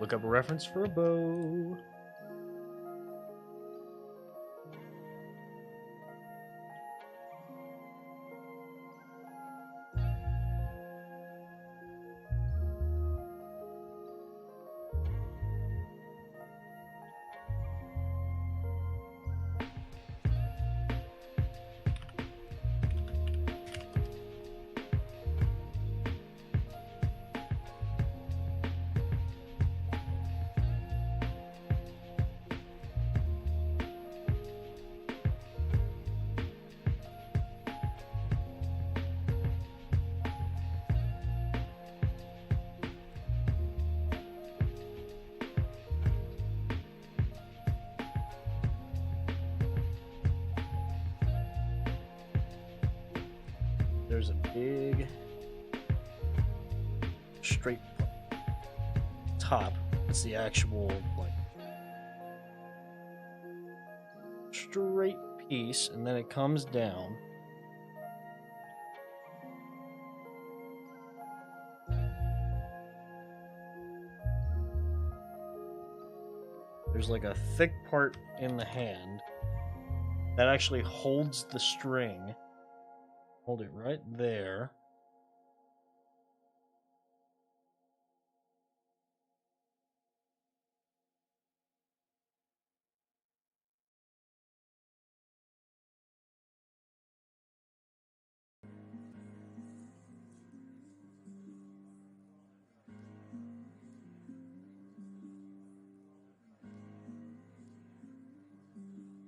Look up a reference for a bow. There's a big straight top. It's the actual like straight piece, and then it comes down. There's like a thick part in the hand that actually holds the string. Hold it right there.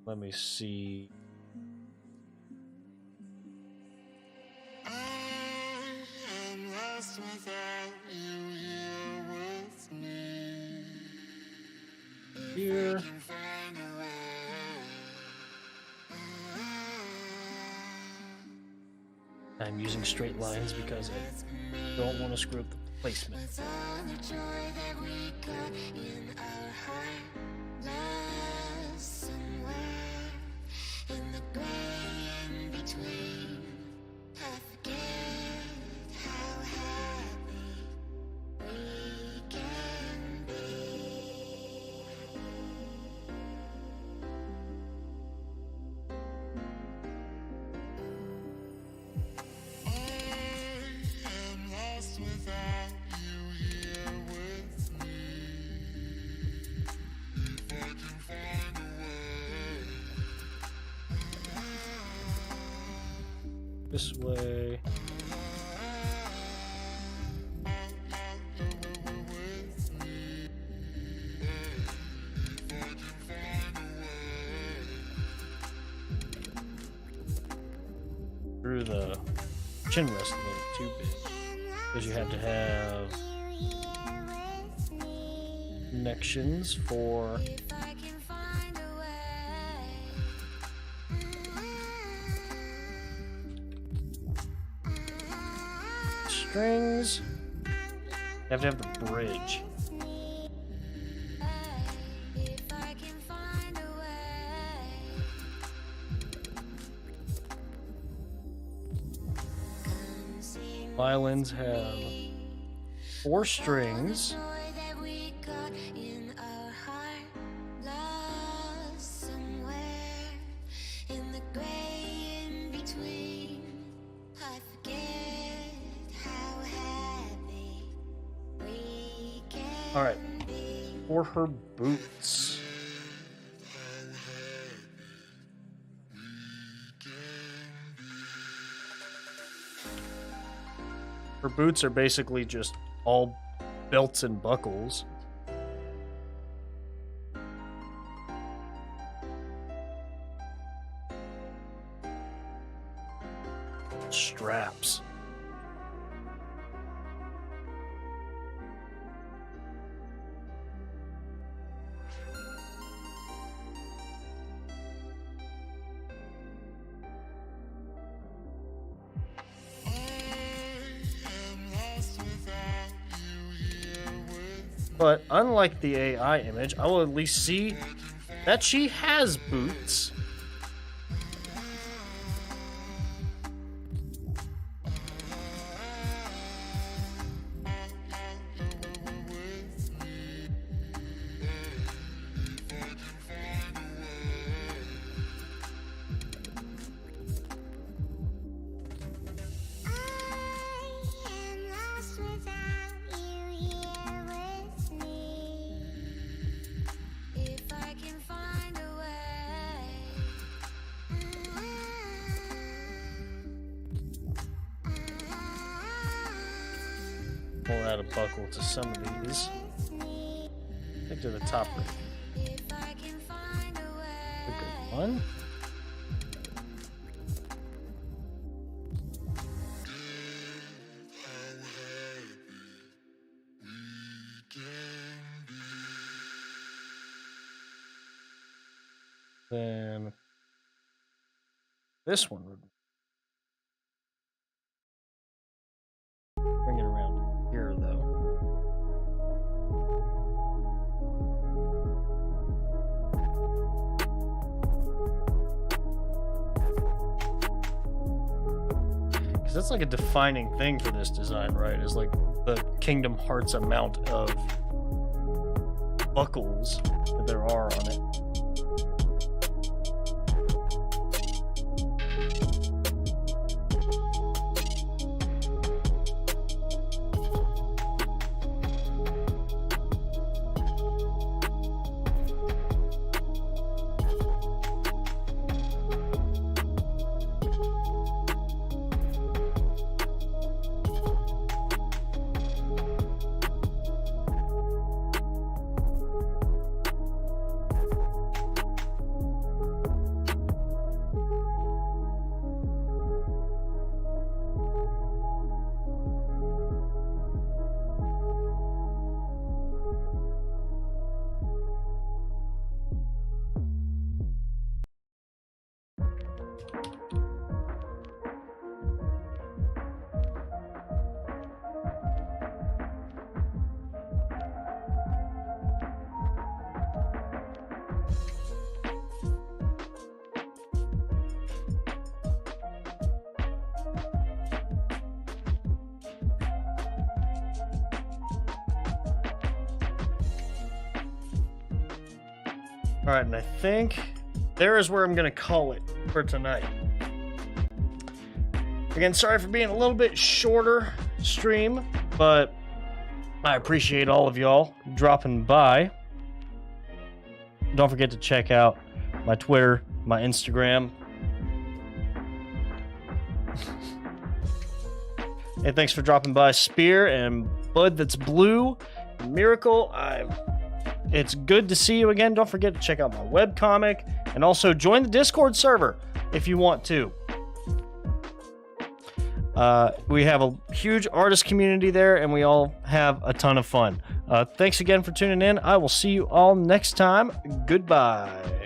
Let me see. Without you here with me. Here. I'm using straight lines because I don't want to screw up the placement. This way. Through the chin rest a little too big, because you have to have connections for strings. You have to have the bridge. Violins have 4 strings. All right, for her boots. Her boots are basically just all belts and buckles. Straps. But unlike the AI image, I will at least see that she has boots. We'll add a buckle to some of these. I think to the top right. A good one. Then this one would bring it around here, though. Because that's like a defining thing for this design, right? Is like the Kingdom Hearts amount of buckles that there are on it. All right, and I think there is where I'm going to call it for tonight. Again, sorry for being a little bit shorter stream, but I appreciate all of y'all dropping by. Don't forget to check out my Twitter, my Instagram. Hey, thanks for dropping by, Spear and Bud That's Blue, Miracle. It's good to see you again. Don't forget to check out my webcomic and also join the Discord server if you want to. We have a huge artist community there, and we all have a ton of fun. Thanks again for tuning in. I will see you all next time. Goodbye.